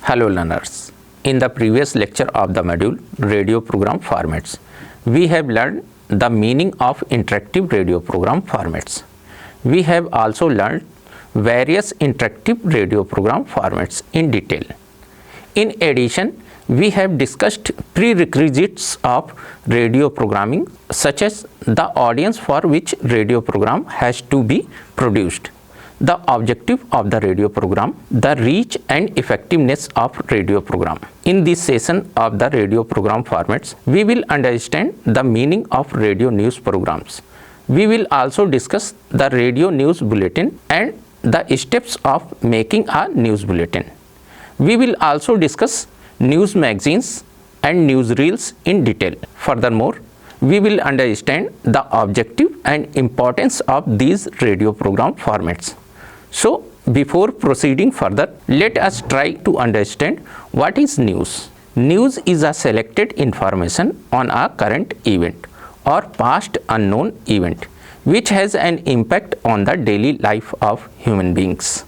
Hello learners. In the previous lecture of the module radio program formats, we have learned the meaning of interactive radio program formats. We have also learned various interactive radio program formats in detail. In addition, we have discussed prerequisites of radio programming, such as the audience for which radio program has to be produced, the objective of the radio program, the reach and effectiveness of radio program. In this session of the radio program formats, we will understand the meaning of radio news programs. We will also discuss the radio news bulletin and the steps of making a news bulletin. We will also discuss news magazines and newsreels in detail. Furthermore, we will understand the objective and importance of these radio program formats. So, before proceeding further, let us try to understand what is news. News is a selected information on a current event or past unknown event which has an impact on the daily life of human beings.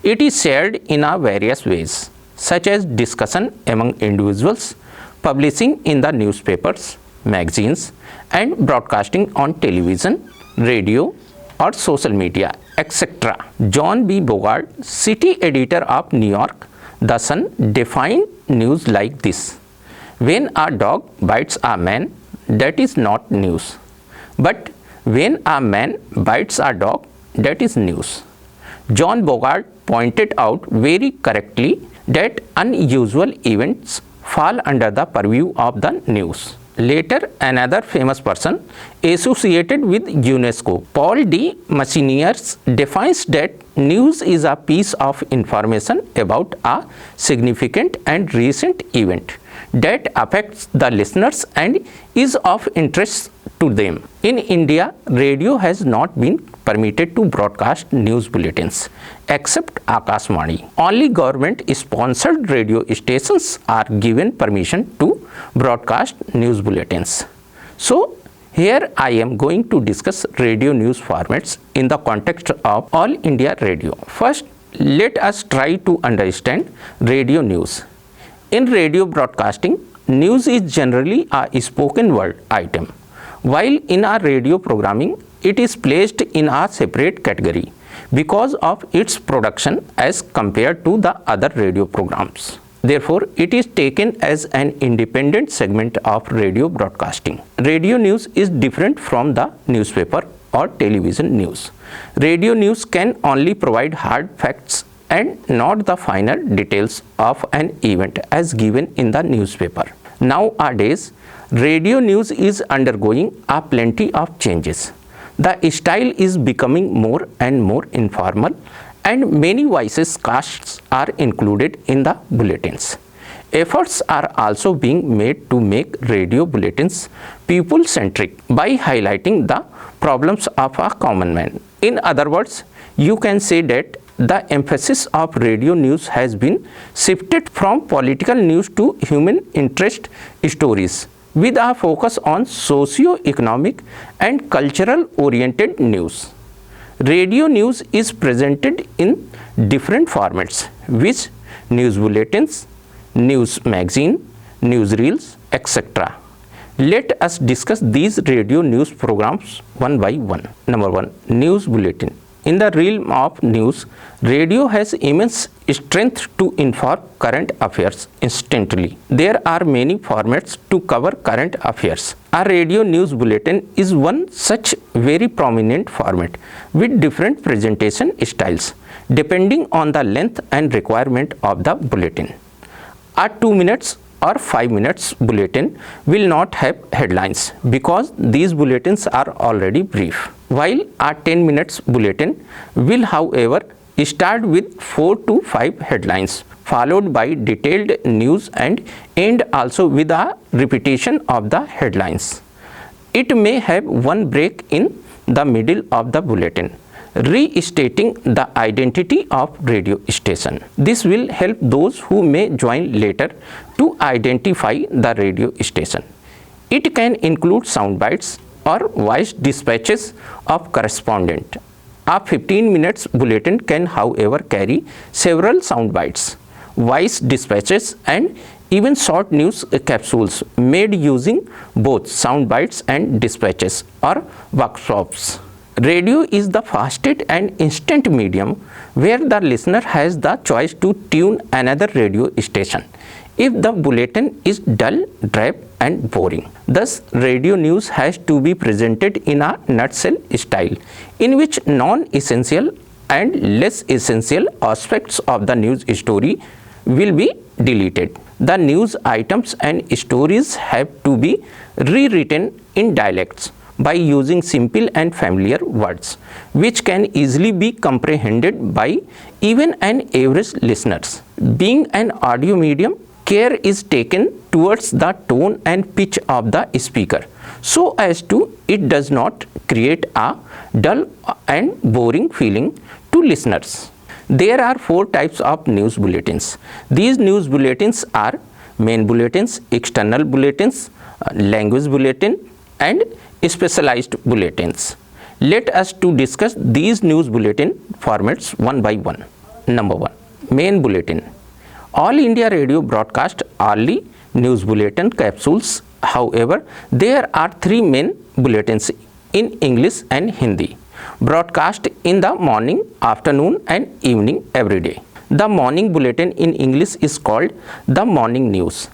It is shared in a various ways, such as discussion among individuals, publishing in the newspapers, magazines, and broadcasting on television, radio, or social media, etc. John B. Bogart, city editor of New York, The Sun, defined news like this: when a dog bites a man, that is not news. But when a man bites a dog, that is news. John Bogart pointed out very correctly that unusual events fall under the purview of the news. Later, another famous person associated with UNESCO, Paul D. Messiniers, defines that news is a piece of information about a significant and recent event that affects the listeners and is of interest to them. In India, radio has not been permitted to broadcast news bulletins except Akashvani. Only government-sponsored radio stations are given permission to broadcast news bulletins. So, here I am going to discuss radio news formats in the context of All India Radio. First, let us try to understand radio news. In radio broadcasting, news is generally a spoken word item, while in our radio programming, it is placed in a separate category because of its production as compared to the other radio programs. Therefore, it is taken as an independent segment of radio broadcasting. Radio news is different from the newspaper or television news. Radio news can only provide hard facts and not the finer details of an event as given in the newspaper. Nowadays, radio news is undergoing a plenty of changes. The style is becoming more and more informal, and many voices casts are included in the bulletins. Efforts are also being made to make radio bulletins people-centric by highlighting the problems of a common man. In other words, you can say that the emphasis of radio news has been shifted from political news to human interest stories, with a focus on socio-economic and cultural oriented news. Radio news is presented in different formats, which news bulletins, news magazine, newsreels, etc. Let us discuss these radio news programs one by one. Number 1. News bulletin. In the realm of news, radio has immense strength to inform current affairs instantly. There are many formats to cover current affairs. A radio news bulletin is one such very prominent format with different presentation styles depending on the length and requirement of the bulletin. A 2 minutes or 5 minutes bulletin will not have headlines because these bulletins are already brief, while a 10 minutes bulletin will, however, start with 4 to 5 headlines followed by detailed news and end also with a repetition of the headlines. It may have one break in the middle of the bulletin, restating the identity of radio station. This will help those who may join later to identify the radio station. It can include sound bites or voice dispatches of correspondent. A 15 minutes bulletin can, however, carry several sound bites. voice dispatches, and even short news capsules made using both sound bites and dispatches or workshops. Radio is the fastest and instant medium where the listener has the choice to tune another radio station if the bulletin is dull, drab and boring. Thus, radio news has to be presented in a nutshell style, in which non-essential and less essential aspects of the news story will be deleted. The news items and stories have to be rewritten in dialects by using simple and familiar words, which can easily be comprehended by even an average listener. Being an audio medium, care is taken towards the tone and pitch of the speaker, so as to it does not create a dull and boring feeling to listeners. There are 4 types of news bulletins. These news bulletins are main bulletins, external bulletins, language bulletin and specialized bulletins. Let us to discuss these news bulletin formats one by one. Number 1. Main bulletin. All India Radio broadcast hourly news bulletin capsules. However, there are 3 main bulletins in English and Hindi, broadcast in the morning, afternoon and evening every day. The morning bulletin in English is called the Morning News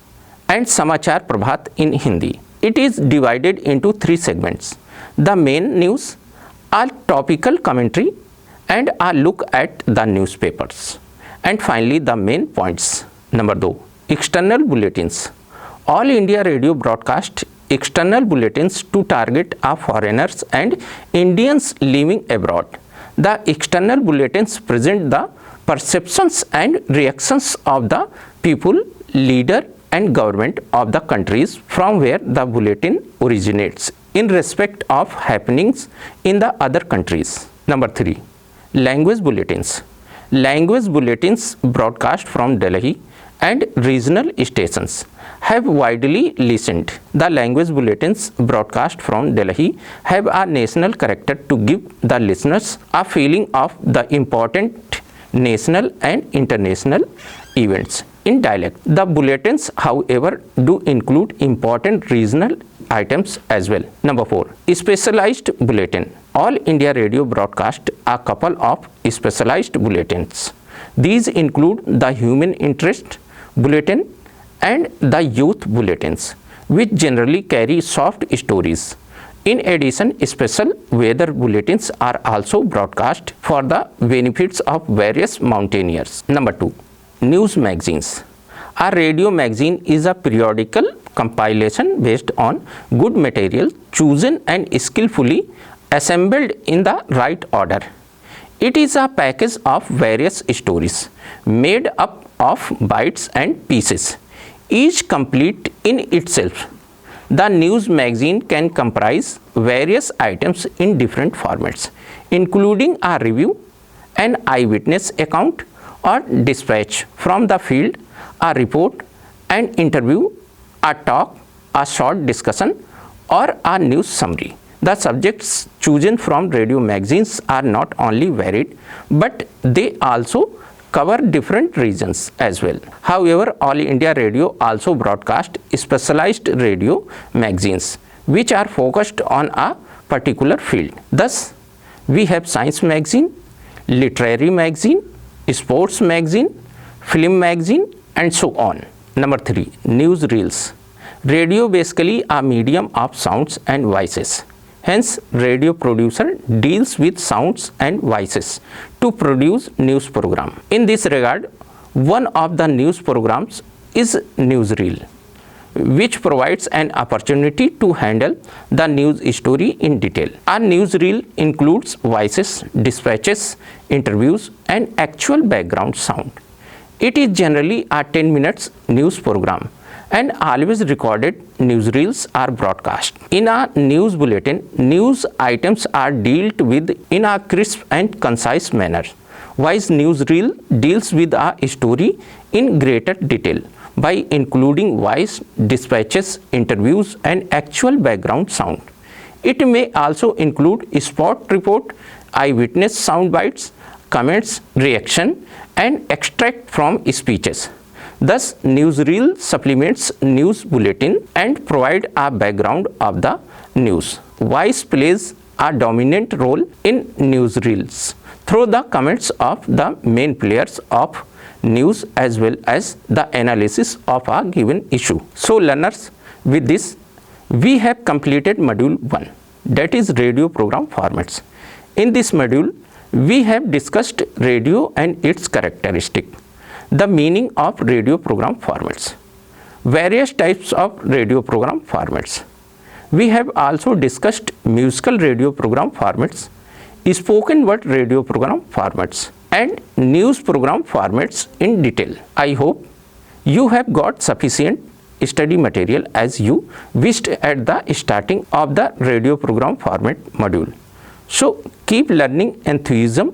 and Samachar Prabhat in Hindi. It is divided into 3 segments: the main news, a topical commentary and a look at the newspapers, and finally the main points. Number 2. External bulletins. All India Radio broadcast external bulletins to target foreigners and Indians living abroad. The external bulletins present the perceptions and reactions of the people, leader and government of the countries from where the bulletin originates in respect of happenings in the other countries. Number 3. Language bulletins. Language bulletins broadcast from Delhi and regional stations have widely listened. The language bulletins broadcast from Delhi have a national character to give the listeners a feeling of the important national and international events in dialect. The bulletins, however, do include important regional items as well. Number 4. Specialized bulletin. All India Radio broadcast a couple of specialized bulletins. These include the human interest bulletin and the youth bulletins, which generally carry soft stories. In addition, special weather bulletins are also broadcast for the benefits of various mountaineers. Number 2. News magazines. A radio magazine is a periodical compilation based on good material chosen and skillfully assembled in the right order. It is a package of various stories made up of bites and pieces, each complete in itself. The news magazine can comprise various items in different formats, including a review, an eyewitness account or dispatch from the field, a report, an interview, a talk, a short discussion, or a news summary. The subjects chosen from radio magazines are not only varied, but they also cover different regions as well. However, All India Radio also broadcast specialized radio magazines which are focused on a particular field. Thus, we have science magazine, literary magazine, sports magazine, film magazine and so on. Number 3. News reels. Radio basically a medium of sounds and voices. Hence, radio producer deals with sounds and voices to produce news program. In this regard, one of the news programs is newsreel, which provides an opportunity to handle the news story in detail. A newsreel includes voices, dispatches, interviews, and actual background sound. It is generally a 10 minutes news program, and always recorded newsreels are broadcast. In a news bulletin, news items are dealt with in a crisp and concise manner, while newsreel deals with a story in greater detail by including voice, dispatches, interviews, and actual background sound. It may also include spot report, eyewitness sound bites, comments, reaction and extract from speeches. Thus, newsreel supplements news bulletin and provide a background of the news. Voice plays a dominant role in newsreels through the comments of the main players of news as well as the analysis of a given issue. So learners, with this we have completed module 1, that is radio program formats. In this module we have discussed radio and its characteristic, the meaning of radio program formats, various types of radio program formats. We have also discussed musical radio program formats, spoken word radio program formats and news program formats in detail. I hope you have got sufficient study material as you wished at the starting of the radio program format module. So keep learning enthusiasm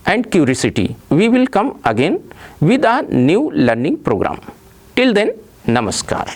and curiosity. We will come again with a new learning program. Till then, Namaskar.